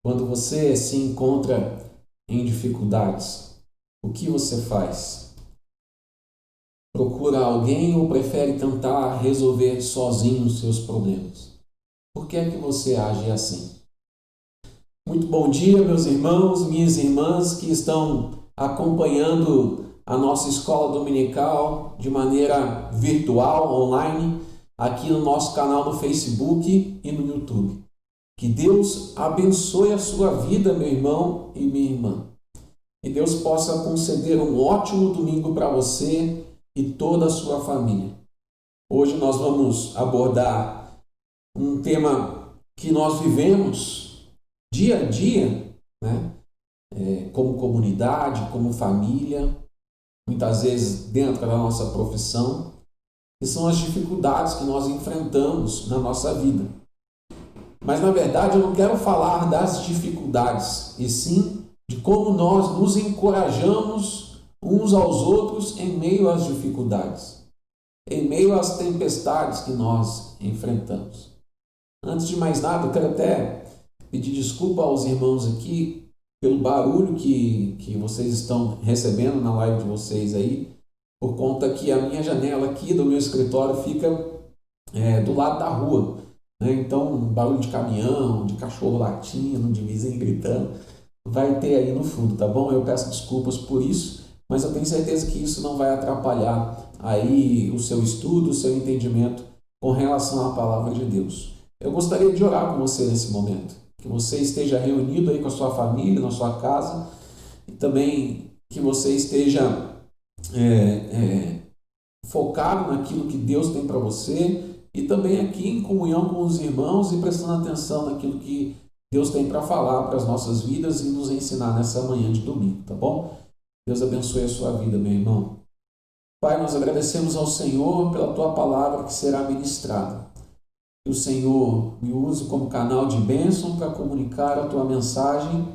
Quando você se encontra em dificuldades, o que você faz? Procura alguém ou prefere tentar resolver sozinho os seus problemas? Por que é que você age assim? Muito bom dia, meus irmãos, minhas irmãs que estão acompanhando a nossa escola dominical de maneira virtual, online, aqui no nosso canal no Facebook e no YouTube. Que Deus abençoe a sua vida, meu irmão e minha irmã. Que Deus possa conceder um ótimo domingo para você e toda a sua família. Hoje nós vamos abordar um tema que nós vivemos dia a dia, né? Como comunidade, como família, muitas vezes dentro da nossa profissão, que são as dificuldades que nós enfrentamos na nossa vida. Mas, na verdade, eu não quero falar das dificuldades, e sim de como nós nos encorajamos uns aos outros em meio às dificuldades, em meio às tempestades que nós enfrentamos. Antes de mais nada, eu quero até pedir desculpa aos irmãos aqui pelo barulho que vocês estão recebendo na live de vocês aí, por conta que a minha janela aqui do meu escritório fica do lado da rua. Então, barulho de caminhão, de cachorro latindo, de vizinho gritando, vai ter aí no fundo, tá bom? Eu peço desculpas por isso, mas eu tenho certeza que isso não vai atrapalhar aí o seu estudo, o seu entendimento com relação à palavra de Deus. Eu gostaria de orar com você nesse momento, que você esteja reunido aí com a sua família, na sua casa, e também que você esteja focado naquilo que Deus tem para você, e também aqui em comunhão com os irmãos e prestando atenção naquilo que Deus tem para falar para as nossas vidas e nos ensinar nessa manhã de domingo, tá bom? Deus abençoe a sua vida, meu irmão. Pai, nós agradecemos ao Senhor pela tua palavra que será ministrada. Que o Senhor me use como canal de bênção para comunicar a tua mensagem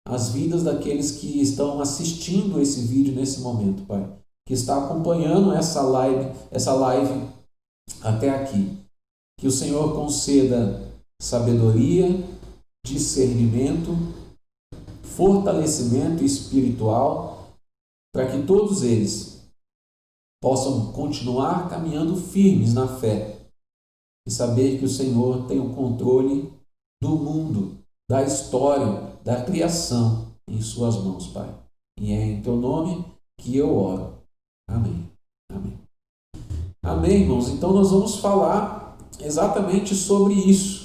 às vidas daqueles que estão assistindo esse vídeo nesse momento, Pai, que está acompanhando essa live até aqui. Que o Senhor conceda sabedoria, discernimento, fortalecimento espiritual, para que todos eles possam continuar caminhando firmes na fé e saber que o Senhor tem o controle do mundo, da história, da criação em suas mãos, Pai. E é em teu nome que eu oro. Amém. Amém. Amém, irmãos? Então nós vamos falar exatamente sobre isso.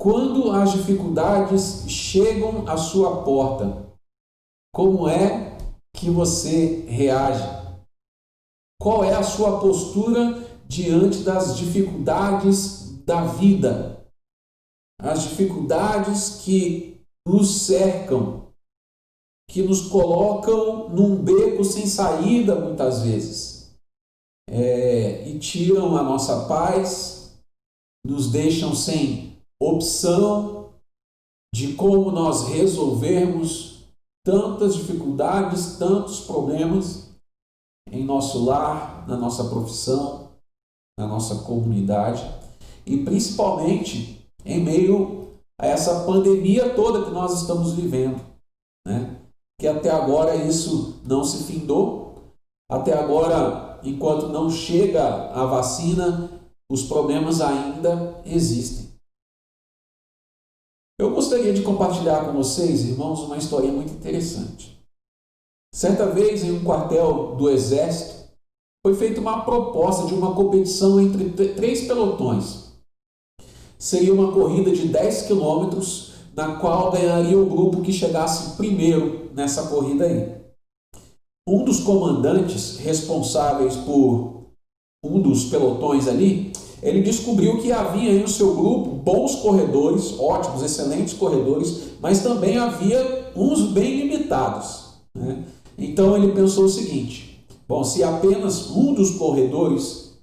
Quando as dificuldades chegam à sua porta, como é que você reage? Qual é a sua postura diante das dificuldades da vida? As dificuldades que nos cercam, que nos colocam num beco sem saída muitas vezes. E tiram a nossa paz, nos deixam sem opção de como nós resolvermos tantas dificuldades, tantos problemas em nosso lar, na nossa profissão, na nossa comunidade e principalmente em meio a essa pandemia toda que nós estamos vivendo, né? Que até agora isso não se findou, até agora, enquanto não chega a vacina, os problemas ainda existem. Eu gostaria de compartilhar com vocês, irmãos, uma história muito interessante. Certa vez, em um quartel do Exército, foi feita uma proposta de uma competição entre 3 pelotões. Seria uma corrida de 10 quilômetros, na qual ganharia o grupo que chegasse primeiro nessa corrida aí. Um dos comandantes responsáveis por um dos pelotões ali, ele descobriu que havia no seu grupo bons corredores, ótimos, excelentes corredores, mas também havia uns bem limitados, né? Então ele pensou o seguinte: bom, se apenas um dos corredores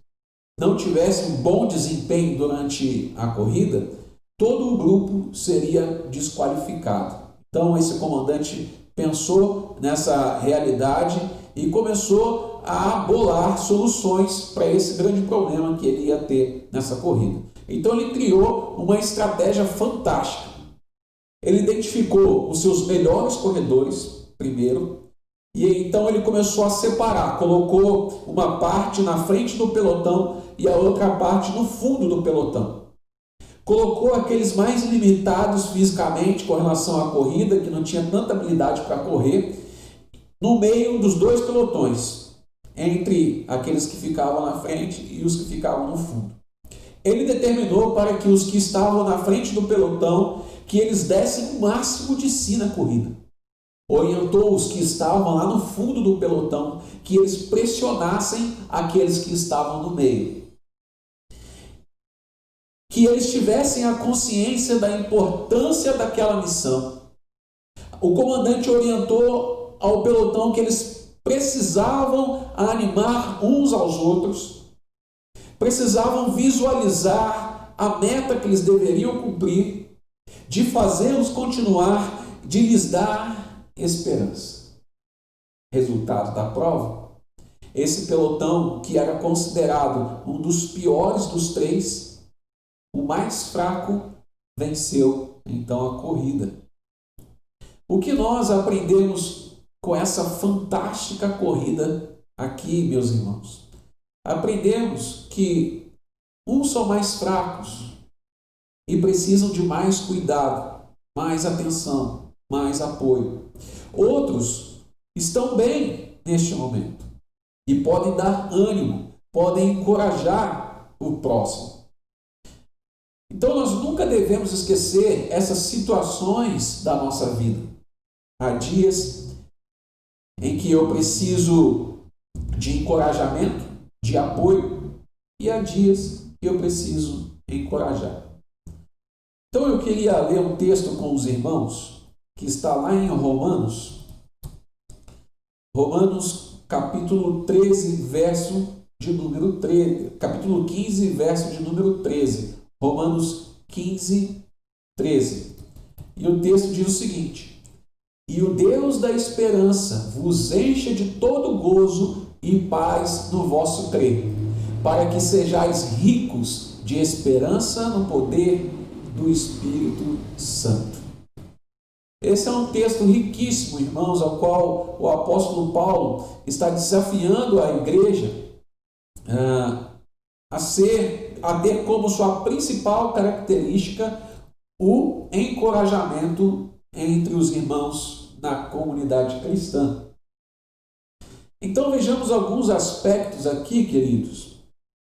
não tivesse um bom desempenho durante a corrida, todo o grupo seria desqualificado. Então esse comandante pensou nessa realidade e começou a bolar soluções para esse grande problema que ele ia ter nessa corrida. Então ele criou uma estratégia fantástica. Ele identificou os seus melhores corredores primeiro, e então ele começou a separar, colocou uma parte na frente do pelotão e a outra parte no fundo do pelotão. Colocou aqueles mais limitados fisicamente com relação à corrida, que não tinha tanta habilidade para correr, no meio dos dois pelotões, entre aqueles que ficavam na frente e os que ficavam no fundo. Ele determinou para que os que estavam na frente do pelotão, que eles dessem o máximo de si na corrida. Orientou os que estavam lá no fundo do pelotão, que eles pressionassem aqueles que estavam no meio. Que eles tivessem a consciência da importância daquela missão. O comandante orientou ao pelotão que eles precisavam animar uns aos outros, precisavam visualizar a meta que eles deveriam cumprir, de fazê-los continuar, de lhes dar esperança. Resultado da prova: esse pelotão, que era considerado um dos piores dos três, o mais fraco, venceu então a corrida. O que nós aprendemos com essa fantástica corrida aqui, meus irmãos? Aprendemos que uns são mais fracos e precisam de mais cuidado, mais atenção, mais apoio. Outros estão bem neste momento e podem dar ânimo, podem encorajar o próximo. Então nós nunca devemos esquecer essas situações da nossa vida. Há dias em que eu preciso de encorajamento, de apoio, e há dias que eu preciso encorajar. Então eu queria ler um texto com os irmãos, que está lá em Romanos, capítulo 13, verso de número 13, capítulo 15, verso de número 13. Romanos 15, 13. E o texto diz o seguinte: e o Deus da esperança vos encha de todo gozo e paz no vosso crer, para que sejais ricos de esperança no poder do Espírito Santo. Esse é um texto riquíssimo, irmãos, ao qual o apóstolo Paulo está desafiando a igreja a ter como sua principal característica o encorajamento entre os irmãos na comunidade cristã. Então vejamos alguns aspectos aqui, queridos,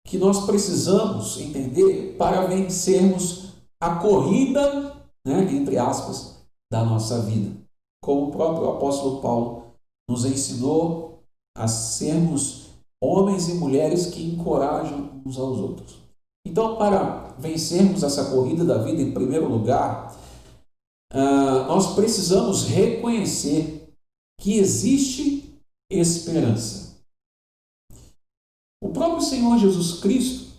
que nós precisamos entender para vencermos a corrida, entre aspas, da nossa vida. Como o próprio apóstolo Paulo nos ensinou a sermos homens e mulheres que encorajam uns aos outros. Então, para vencermos essa corrida da vida, em primeiro lugar, nós precisamos reconhecer que existe esperança. O próprio Senhor Jesus Cristo,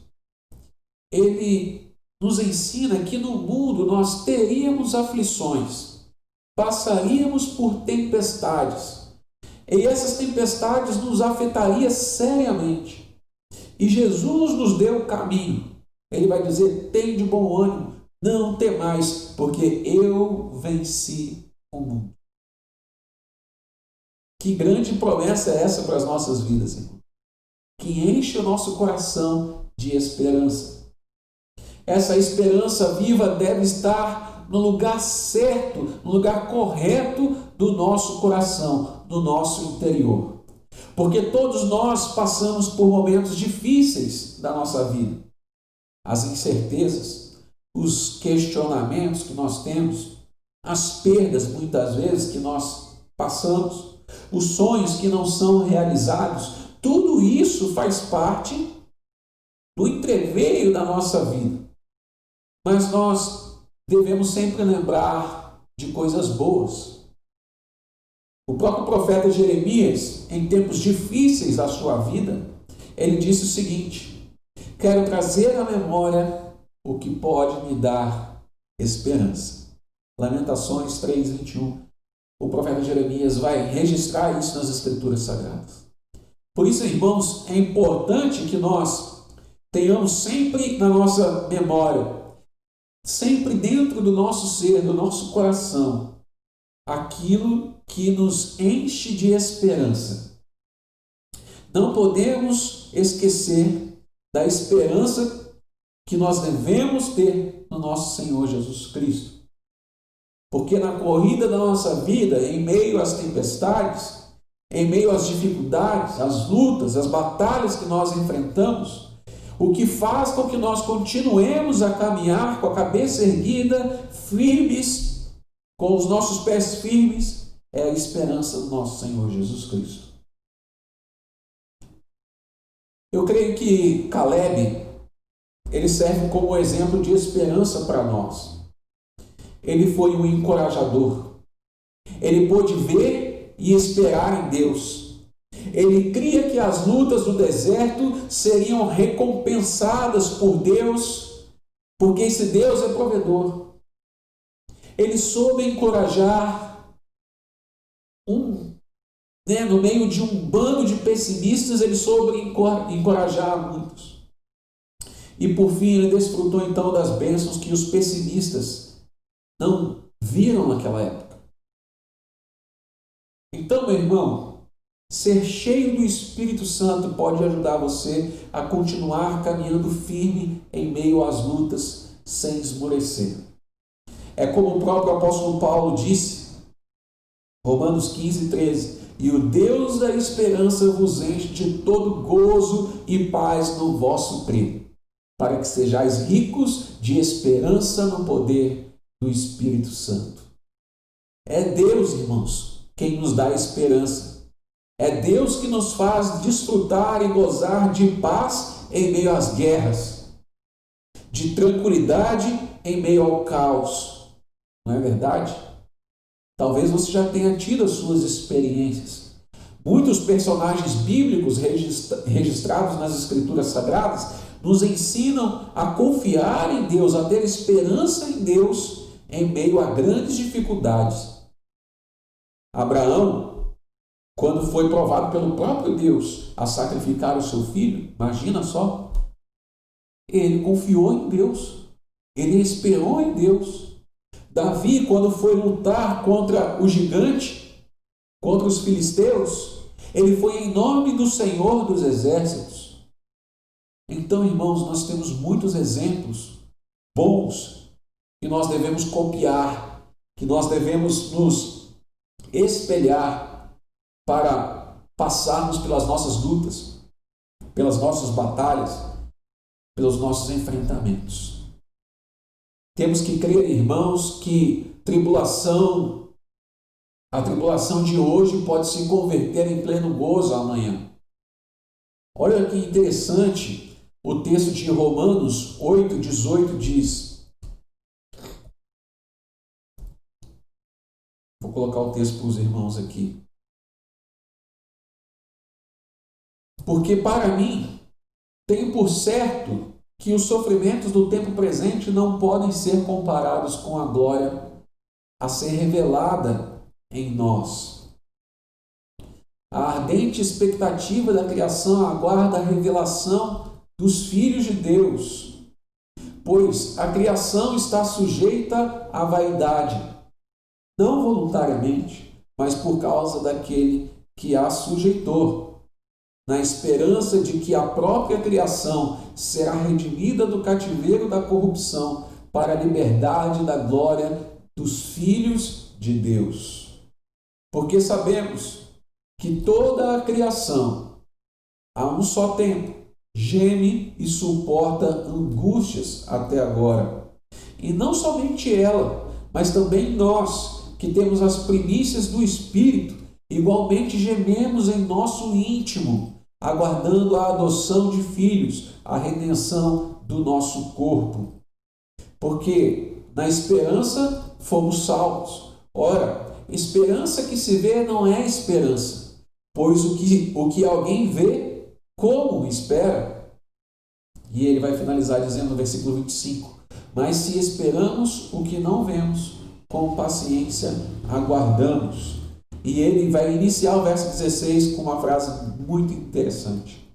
Ele nos ensina que no mundo nós teríamos aflições, passaríamos por tempestades, e essas tempestades nos afetariam seriamente. E Jesus nos deu o caminho. Ele vai dizer: tem de bom ânimo, não temais, porque eu venci o mundo. Que grande promessa é essa para as nossas vidas, irmão? Que enche o nosso coração de esperança. Essa esperança viva deve estar no lugar certo, no lugar correto do nosso coração, do nosso interior. Porque todos nós passamos por momentos difíceis da nossa vida. As incertezas, os questionamentos que nós temos, as perdas muitas vezes que nós passamos, os sonhos que não são realizados, tudo isso faz parte do entreveiro da nossa vida. Mas nós devemos sempre lembrar de coisas boas. O próprio profeta Jeremias, em tempos difíceis da sua vida, ele disse o seguinte: quero trazer à memória o que pode me dar esperança. Lamentações 3, 21. O profeta Jeremias vai registrar isso nas Escrituras Sagradas. Por isso, irmãos, é importante que nós tenhamos sempre na nossa memória sempre dentro do nosso ser, do nosso coração, aquilo que nos enche de esperança. Não podemos esquecer da esperança que nós devemos ter no nosso Senhor Jesus Cristo. Porque na corrida da nossa vida, em meio às tempestades, em meio às dificuldades, às lutas, às batalhas que nós enfrentamos, o que faz com que nós continuemos a caminhar com a cabeça erguida, firmes, com os nossos pés firmes, é a esperança do nosso Senhor Jesus Cristo. Eu creio que Caleb, ele serve como exemplo de esperança para nós. Ele foi um encorajador. Ele pôde ver e esperar em Deus. Ele cria que as lutas do deserto seriam recompensadas por Deus, porque esse Deus é provedor. Ele soube encorajar no meio de um bando de pessimistas, ele soube encorajar muitos. E por fim ele desfrutou então das bênçãos que os pessimistas não viram naquela época. Então, meu irmão, ser cheio do Espírito Santo pode ajudar você a continuar caminhando firme em meio às lutas, sem esmorecer. É como o próprio apóstolo Paulo disse, Romanos 15:13, e o Deus da esperança vos enche de todo gozo e paz no vosso crer, para que sejais ricos de esperança no poder do Espírito Santo. É Deus, irmãos, quem nos dá esperança. É Deus que nos faz desfrutar e gozar de paz em meio às guerras, de tranquilidade em meio ao caos. Não é verdade? Talvez você já tenha tido as suas experiências. Muitos personagens bíblicos registrados nas Escrituras Sagradas nos ensinam a confiar em Deus, a ter esperança em Deus em meio a grandes dificuldades. Abraão, quando foi provado pelo próprio Deus a sacrificar o seu filho, imagina só, ele confiou em Deus, ele esperou em Deus. Davi, quando foi lutar contra o gigante, contra os filisteus, ele foi em nome do Senhor dos Exércitos. Então, irmãos, nós temos muitos exemplos bons que nós devemos copiar, que nós devemos nos espelhar para passarmos pelas nossas lutas, pelas nossas batalhas, pelos nossos enfrentamentos. Temos que crer, irmãos, que a tribulação de hoje pode se converter em pleno gozo amanhã. Olha que interessante, o texto de Romanos 8:18 diz, vou colocar o texto para os irmãos aqui. Porque para mim, tenho por certo que os sofrimentos do tempo presente não podem ser comparados com a glória a ser revelada em nós. A ardente expectativa da criação aguarda a revelação dos filhos de Deus, pois a criação está sujeita à vaidade, não voluntariamente, mas por causa daquele que a sujeitou, na esperança de que a própria criação será redimida do cativeiro da corrupção para a liberdade da glória dos filhos de Deus. Porque sabemos que toda a criação, a um só tempo, geme e suporta angústias até agora. E não somente ela, mas também nós, que temos as primícias do Espírito, igualmente gememos em nosso íntimo, aguardando a adoção de filhos, a redenção do nosso corpo. Porque na esperança fomos salvos. Ora, esperança que se vê não é esperança, pois o que alguém vê, como espera? E ele vai finalizar dizendo no versículo 25, mas se esperamos o que não vemos, com paciência aguardamos. E ele vai iniciar o verso 16 com uma frase muito interessante.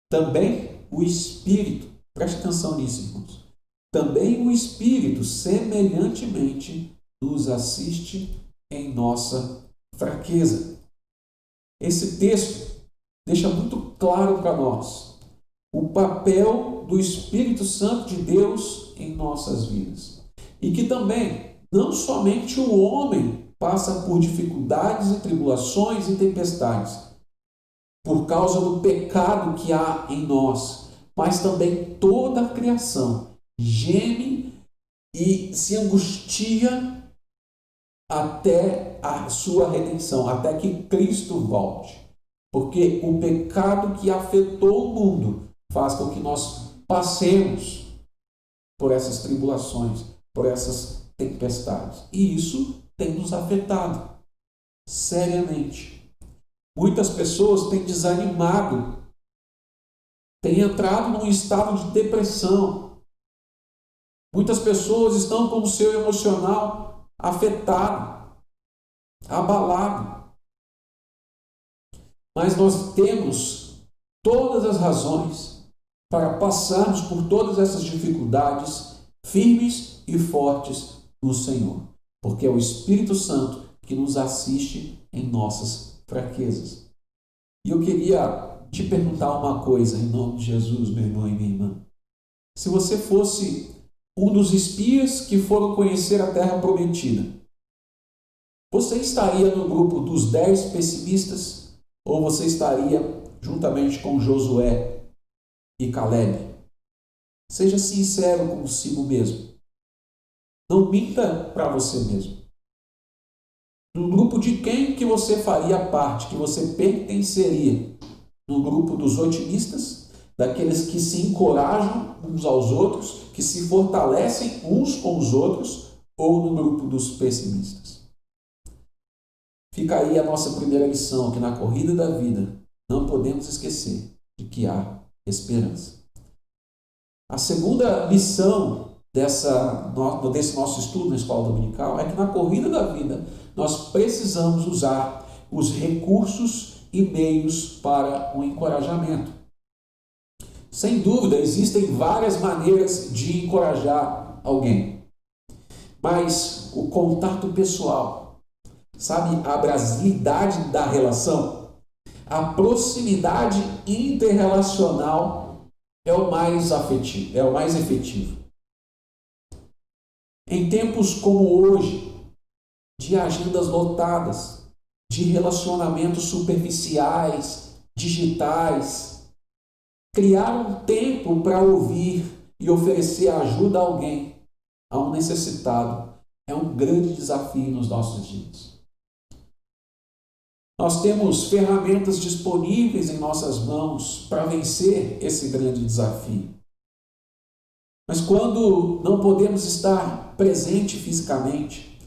Também o Espírito, preste atenção nisso, irmãos, também o Espírito semelhantemente nos assiste em nossa fraqueza. Esse texto deixa muito claro para nós o papel do Espírito Santo de Deus em nossas vidas. E que também, não somente o homem passa por dificuldades e tribulações e tempestades, por causa do pecado que há em nós, mas também toda a criação geme e se angustia até a sua redenção, até que Cristo volte. Porque o pecado que afetou o mundo faz com que nós passemos por essas tribulações, por essas tempestades. E isso tem nos afetado seriamente. Muitas pessoas têm desanimado, têm entrado num estado de depressão. Muitas pessoas estão com o seu emocional afetado, abalado. Mas nós temos todas as razões para passarmos por todas essas dificuldades firmes e fortes no Senhor, porque é o Espírito Santo que nos assiste em nossas fraquezas. E eu queria te perguntar uma coisa, em nome de Jesus, meu irmão e minha irmã. Se você fosse um dos espias que foram conhecer a Terra Prometida, você estaria no grupo dos 10 pessimistas? Ou você estaria juntamente com Josué e Caleb? Seja sincero consigo mesmo. Não minta para você mesmo. No grupo de quem que você faria parte, que você pertenceria? No grupo dos otimistas, daqueles que se encorajam uns aos outros, que se fortalecem uns com os outros, ou no grupo dos pessimistas? Fica aí a nossa primeira lição, que na corrida da vida não podemos esquecer de que há esperança. A segunda lição desse nosso estudo na escola dominical é que na corrida da vida nós precisamos usar os recursos e meios para o encorajamento. Sem dúvida, existem várias maneiras de encorajar alguém, mas o contato pessoal, sabe, a brasilidade da relação, a proximidade interrelacional é o mais afetivo, é o mais efetivo. Em tempos como hoje, de agendas lotadas, de relacionamentos superficiais, digitais, criar um tempo para ouvir e oferecer ajuda a alguém, a um necessitado, é um grande desafio nos nossos dias. Nós temos ferramentas disponíveis em nossas mãos para vencer esse grande desafio. Mas quando não podemos estar presente fisicamente,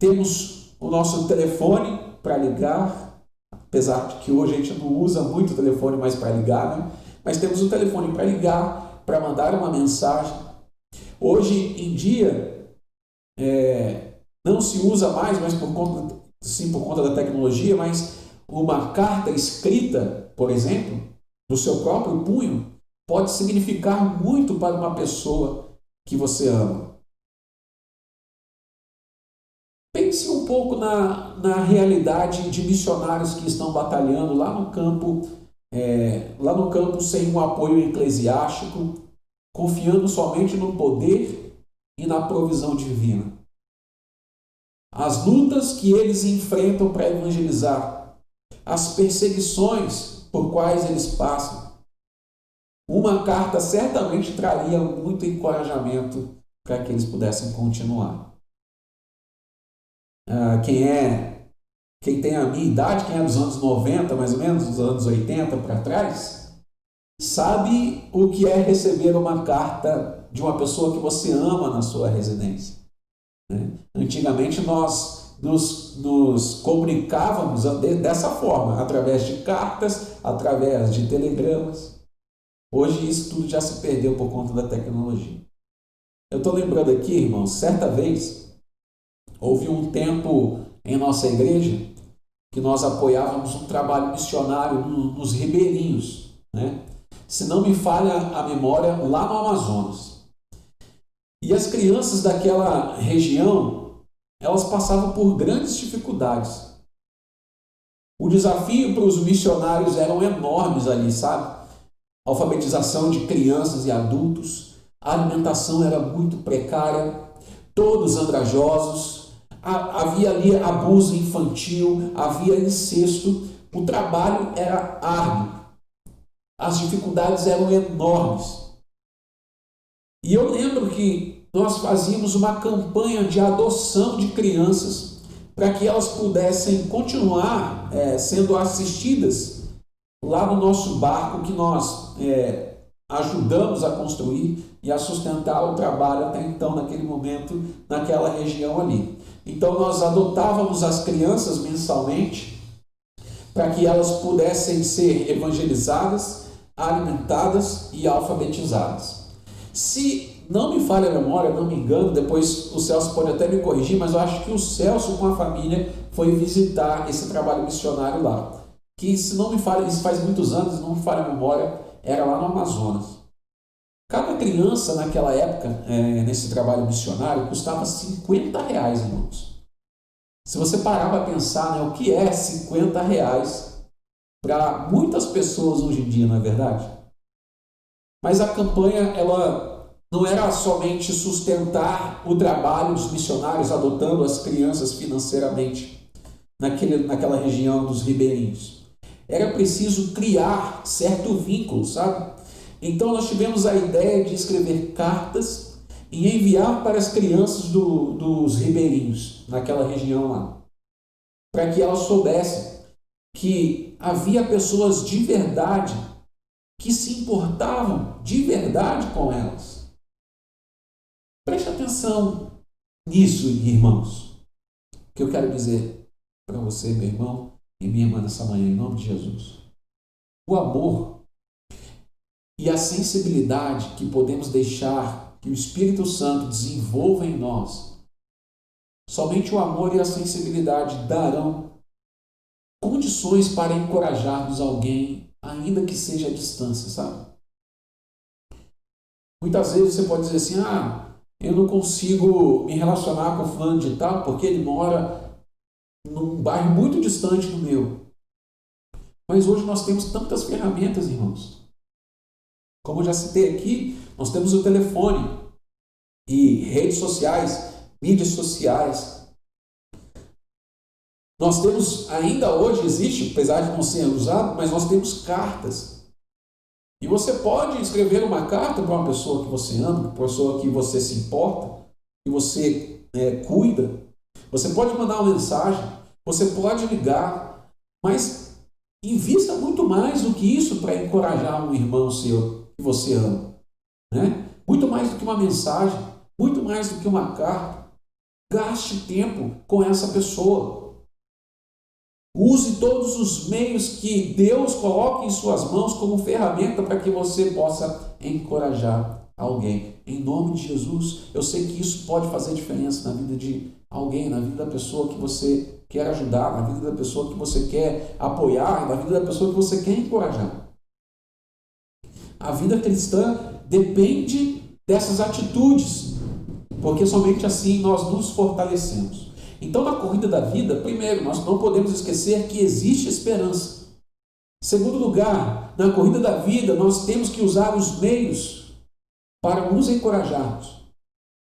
temos o nosso telefone para ligar, apesar de que hoje a gente não usa muito o telefone mais para ligar, né? Mas temos o telefone para ligar, para mandar uma mensagem. Hoje em dia, não se usa mais, mas por conta da tecnologia, mas uma carta escrita, por exemplo, no seu próprio punho, pode significar muito para uma pessoa que você ama. Pense um pouco na realidade de missionários que estão batalhando lá no campo sem um apoio eclesiástico, confiando somente no poder e na provisão divina. As lutas que eles enfrentam para evangelizar, as perseguições por quais eles passam. Uma carta certamente traria muito encorajamento para que eles pudessem continuar. Quem tem a minha idade, quem é dos anos 90, mais ou menos, dos anos 80 para trás, sabe o que é receber uma carta de uma pessoa que você ama na sua residência. Antigamente nós nos comunicávamos dessa forma, através de cartas, através de telegramas. Hoje isso tudo já se perdeu por conta da tecnologia. Eu estou lembrando aqui, irmãos, certa vez houve um tempo em nossa igreja que nós apoiávamos um trabalho missionário nos ribeirinhos, né? Se não me falha a memória, lá no Amazonas. E as crianças daquela região, elas passavam por grandes dificuldades. O desafio para os missionários eram enormes ali, sabe? Alfabetização de crianças e adultos, a alimentação era muito precária, todos andrajosos, havia ali abuso infantil, havia incesto, o trabalho era árduo, as dificuldades eram enormes. E eu lembro que nós fazíamos uma campanha de adoção de crianças para que elas pudessem continuar sendo assistidas lá no nosso barco que nós ajudamos a construir e a sustentar o trabalho até então, naquele momento, naquela região ali. Então nós adotávamos as crianças mensalmente para que elas pudessem ser evangelizadas, alimentadas e alfabetizadas. Se não me falha a memória, não me engano, depois o Celso pode até me corrigir, mas eu acho que o Celso com a família foi visitar esse trabalho missionário lá. Que, se não me falha, isso faz muitos anos, não me falha a memória, era lá no Amazonas. Cada criança naquela época, nesse trabalho missionário, custava R$ 50, irmãos. Se você parar para pensar, né, o que é R$ 50 para muitas pessoas hoje em dia, não é verdade? Mas a campanha, ela não era somente sustentar o trabalho dos missionários adotando as crianças financeiramente naquela região dos ribeirinhos. Era preciso criar certo vínculo, sabe? Então nós tivemos a ideia de escrever cartas e enviar para as crianças dos ribeirinhos, naquela região lá, para que elas soubessem que havia pessoas de verdade que se importavam de verdade com elas. Preste atenção nisso, irmãos, que eu quero dizer para você, meu irmão e minha irmã, nessa manhã, em nome de Jesus. O amor e a sensibilidade que podemos deixar que o Espírito Santo desenvolva em nós, somente o amor e a sensibilidade darão condições para encorajarmos alguém, ainda que seja à distância, sabe? Muitas vezes você pode dizer assim, eu não consigo me relacionar com o fulano de tal porque ele mora num bairro muito distante do meu. Mas hoje nós temos tantas ferramentas, irmãos. Como eu já citei aqui, nós temos o telefone e redes sociais, mídias sociais. Nós temos, ainda hoje existe, apesar de não ser usado, mas nós temos cartas. E você pode escrever uma carta para uma pessoa que você ama, para uma pessoa que você se importa, que você cuida. Você pode mandar uma mensagem, você pode ligar, mas invista muito mais do que isso para encorajar um irmão seu que você ama, né? Muito mais do que uma mensagem, muito mais do que uma carta. Gaste tempo com essa pessoa. Use todos os meios que Deus coloque em suas mãos como ferramenta para que você possa encorajar alguém. Em nome de Jesus, eu sei que isso pode fazer diferença na vida de alguém, na vida da pessoa que você quer ajudar, na vida da pessoa que você quer apoiar, na vida da pessoa que você quer encorajar. A vida cristã depende dessas atitudes, porque somente assim nós nos fortalecemos. Então, na corrida da vida, primeiro, nós não podemos esquecer que existe esperança. Segundo lugar, na corrida da vida, nós temos que usar os meios para nos encorajarmos.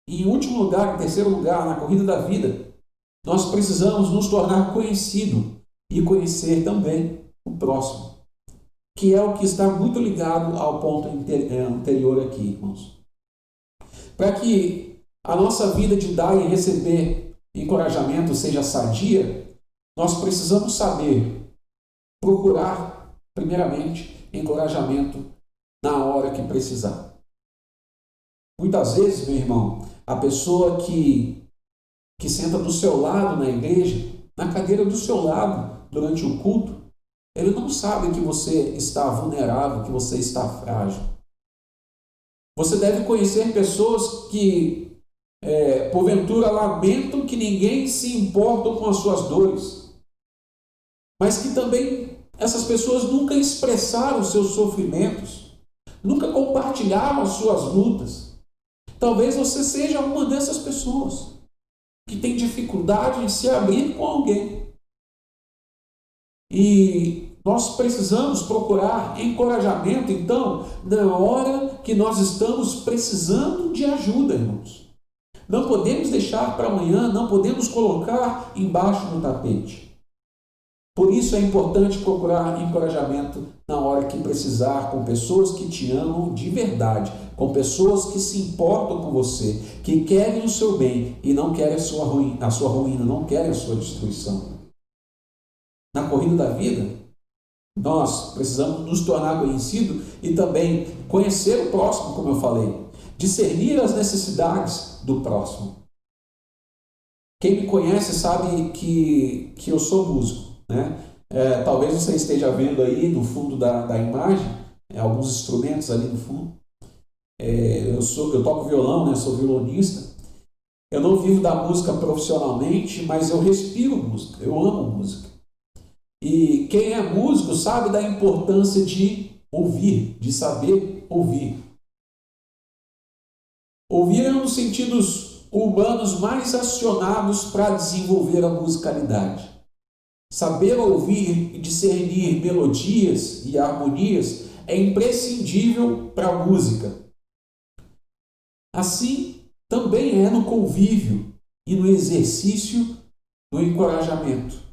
E em último lugar, em terceiro lugar, na corrida da vida, nós precisamos nos tornar conhecido e conhecer também o próximo, que é o que está muito ligado ao ponto anterior aqui, irmãos. Para que a nossa vida de dar e receber encorajamento seja sadia, nós precisamos saber procurar, primeiramente, encorajamento na hora que precisar. Muitas vezes, meu irmão, a pessoa que senta do seu lado na igreja, na cadeira do seu lado durante o culto, ele não sabe que você está vulnerável, que você está frágil. Você deve conhecer pessoas que porventura lamentam que ninguém se importa com as suas dores, mas que também essas pessoas nunca expressaram seus sofrimentos, nunca compartilharam as suas lutas. Talvez você seja uma dessas pessoas que tem dificuldade em se abrir com alguém. E nós precisamos procurar encorajamento, então, na hora que nós estamos precisando de ajuda, irmãos. Não podemos deixar para amanhã, não podemos colocar embaixo do tapete. Por isso é importante procurar encorajamento na hora que precisar, com pessoas que te amam de verdade, com pessoas que se importam com você, que querem o seu bem e não querem a sua ruína, não querem a sua destruição. Na corrida da vida, nós precisamos nos tornar conhecidos e também conhecer o próximo, como eu falei, discernir as necessidades do próximo. Quem me conhece sabe que eu sou músico, né? Talvez você esteja vendo aí no fundo da imagem, alguns instrumentos ali no fundo. Eu toco violão, né? Sou violonista. Eu não vivo da música profissionalmente, mas eu respiro música, eu amo música. E quem é músico sabe da importância de ouvir, de saber ouvir. Ouvir é um dos sentidos humanos mais acionados para desenvolver a musicalidade. Saber ouvir e discernir melodias e harmonias é imprescindível para a música. Assim, também é no convívio e no exercício do encorajamento.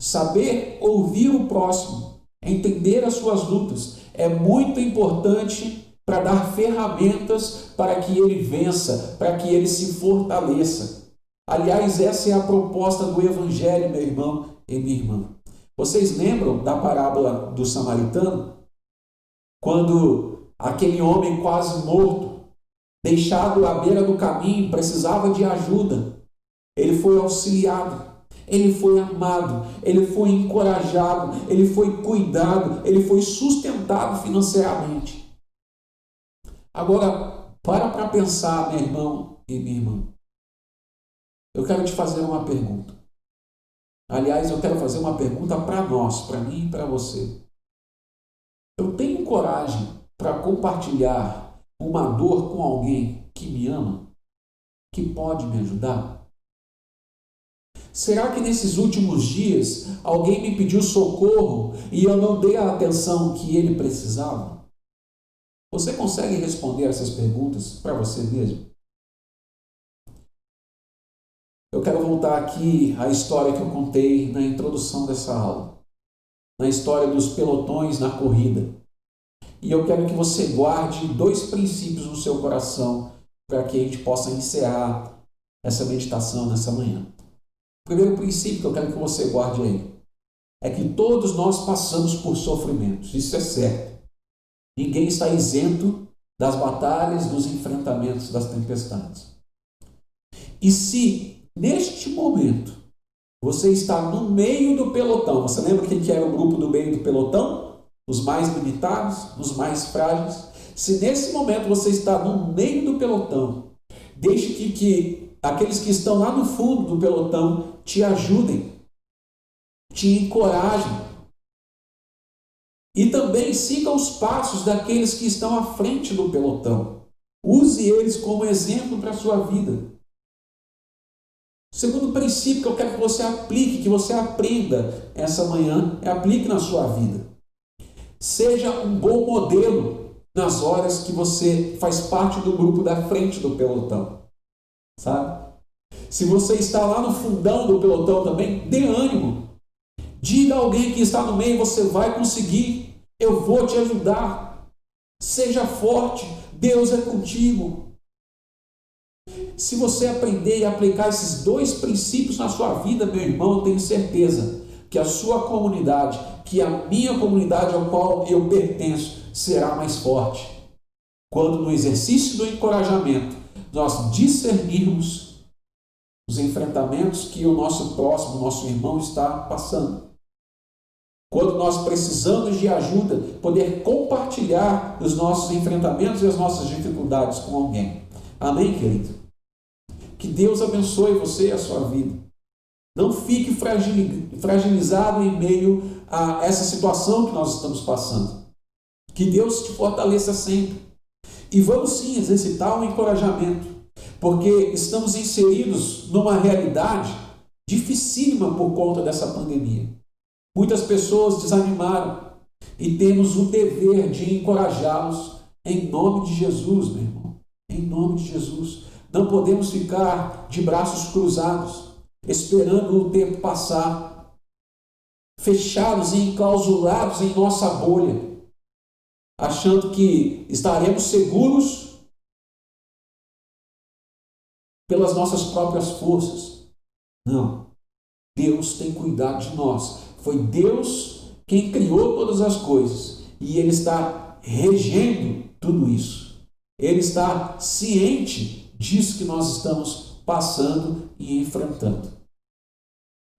Saber ouvir o próximo, entender as suas lutas, é muito importante para dar ferramentas para que ele vença, para que ele se fortaleça. Aliás, essa é a proposta do Evangelho, meu irmão e minha irmã. Vocês lembram da parábola do samaritano? Quando aquele homem quase morto, deixado à beira do caminho, precisava de ajuda. Ele foi auxiliado, ele foi amado, ele foi encorajado, ele foi cuidado, ele foi sustentado financeiramente. Agora, para pensar, meu irmão e minha irmã. Eu quero te fazer uma pergunta. Aliás, eu quero fazer uma pergunta para nós, para mim e para você. Eu tenho coragem para compartilhar uma dor com alguém que me ama, que pode me ajudar? Será que nesses últimos dias alguém me pediu socorro e eu não dei a atenção que ele precisava? Você consegue responder essas perguntas para você mesmo? Eu quero voltar aqui à história que eu contei na introdução dessa aula, na história dos pelotões na corrida. E eu quero que você guarde 2 princípios no seu coração para que a gente possa encerrar essa meditação nessa manhã. O primeiro princípio que eu quero que você guarde aí é que todos nós passamos por sofrimentos, isso é certo. Ninguém está isento das batalhas, dos enfrentamentos, das tempestades. E se neste momento você está no meio do pelotão, você lembra quem que era o grupo do meio do pelotão? Os mais limitados, os mais frágeis. Se nesse momento você está no meio do pelotão, deixe que aqueles que estão lá no fundo do pelotão te ajudem, te encorajem. E também siga os passos daqueles que estão à frente do pelotão. Use eles como exemplo para a sua vida. O segundo princípio que eu quero que você aplique, que você aprenda essa manhã, aplique na sua vida. Seja um bom modelo nas horas que você faz parte do grupo da frente do pelotão. Sabe? Se você está lá no fundão do pelotão também, dê ânimo. Diga a alguém que está no meio, você vai conseguir. Eu vou te ajudar. Seja forte. Deus é contigo. Se você aprender e aplicar esses 2 princípios na sua vida, meu irmão, eu tenho certeza que a sua comunidade, que a minha comunidade ao qual eu pertenço, será mais forte. Quando no exercício do encorajamento, nós discernirmos os enfrentamentos que o nosso próximo, nosso irmão está passando. Quando nós precisamos de ajuda, poder compartilhar os nossos enfrentamentos e as nossas dificuldades com alguém. Amém, querido? Que Deus abençoe você e a sua vida. Não fique fragilizado em meio a essa situação que nós estamos passando. Que Deus te fortaleça sempre. E vamos sim exercitar um encorajamento, porque estamos inseridos numa realidade dificílima por conta dessa pandemia. Muitas pessoas desanimaram e temos o dever de encorajá-los em nome de Jesus, meu irmão. Em nome de Jesus. Não podemos ficar de braços cruzados, esperando o tempo passar, fechados e enclausurados em nossa bolha, achando que estaremos seguros pelas nossas próprias forças. Não. Deus tem cuidado de nós. Foi Deus quem criou todas as coisas e Ele está regendo tudo isso. Ele está ciente disso que nós estamos passando e enfrentando.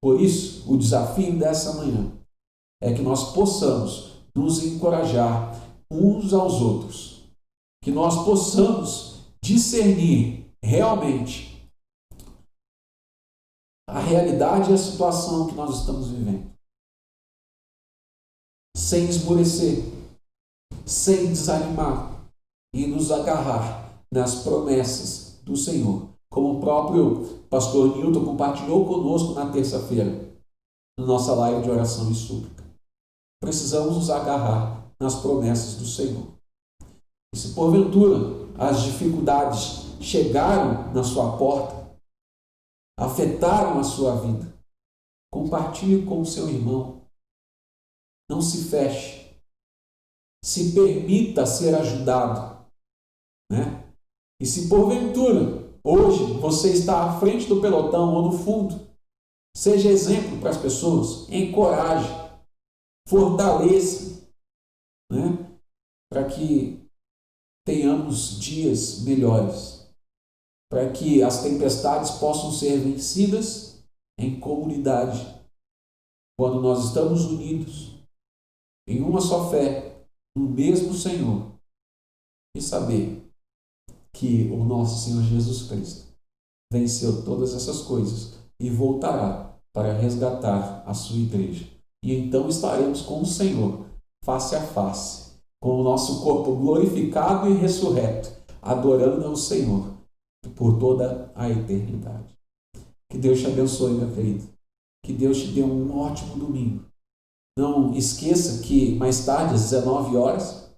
Por isso, o desafio dessa manhã é que nós possamos nos encorajar uns aos outros, que nós possamos discernir realmente a realidade e a situação que nós estamos vivendo, sem esmorecer, sem desanimar e nos agarrar nas promessas do Senhor, como o próprio pastor Newton compartilhou conosco na terça-feira, na nossa live de oração e súplica. Precisamos nos agarrar nas promessas do Senhor. E se porventura as dificuldades chegaram na sua porta, afetaram a sua vida, compartilhe com o seu irmão. Não se feche. Se permita ser ajudado, né? E se porventura hoje você está à frente do pelotão ou no fundo, seja exemplo para as pessoas, encoraje, fortaleça, né? Para que tenhamos dias melhores, para que as tempestades possam ser vencidas em comunidade, quando nós estamos unidos em uma só fé, no mesmo Senhor, e saber que o nosso Senhor Jesus Cristo venceu todas essas coisas e voltará para resgatar a sua igreja. E então estaremos com o Senhor, face a face, com o nosso corpo glorificado e ressurreto, adorando ao Senhor por toda a eternidade. Que Deus te abençoe, meu querido. Que Deus te dê um ótimo domingo. Não esqueça que mais tarde, às 19 horas,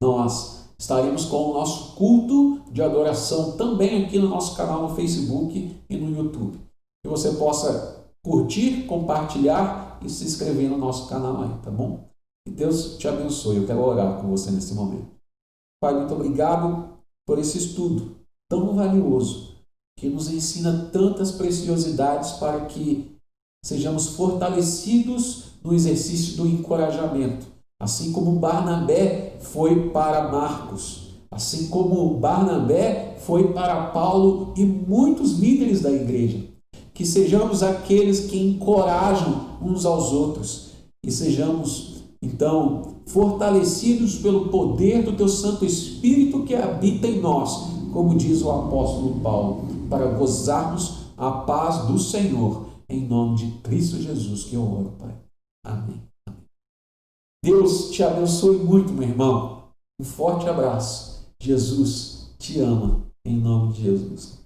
nós estaremos com o nosso culto de adoração também aqui no nosso canal no Facebook e no YouTube. Que você possa curtir, compartilhar e se inscrever no nosso canal aí, tá bom? Que Deus te abençoe. Eu quero orar com você nesse momento. Pai, muito obrigado por esse estudo tão valioso, que nos ensina tantas preciosidades para que sejamos fortalecidos no exercício do encorajamento, assim como Barnabé foi para Marcos, assim como Barnabé foi para Paulo e muitos líderes da igreja. Que sejamos aqueles que encorajam uns aos outros e sejamos, então, fortalecidos pelo poder do Teu Santo Espírito que habita em nós, como diz o apóstolo Paulo, para gozarmos a paz do Senhor, em nome de Cristo Jesus que eu oro, Pai. Amém. Deus te abençoe muito, meu irmão. Um forte abraço. Jesus te ama, em nome de Jesus.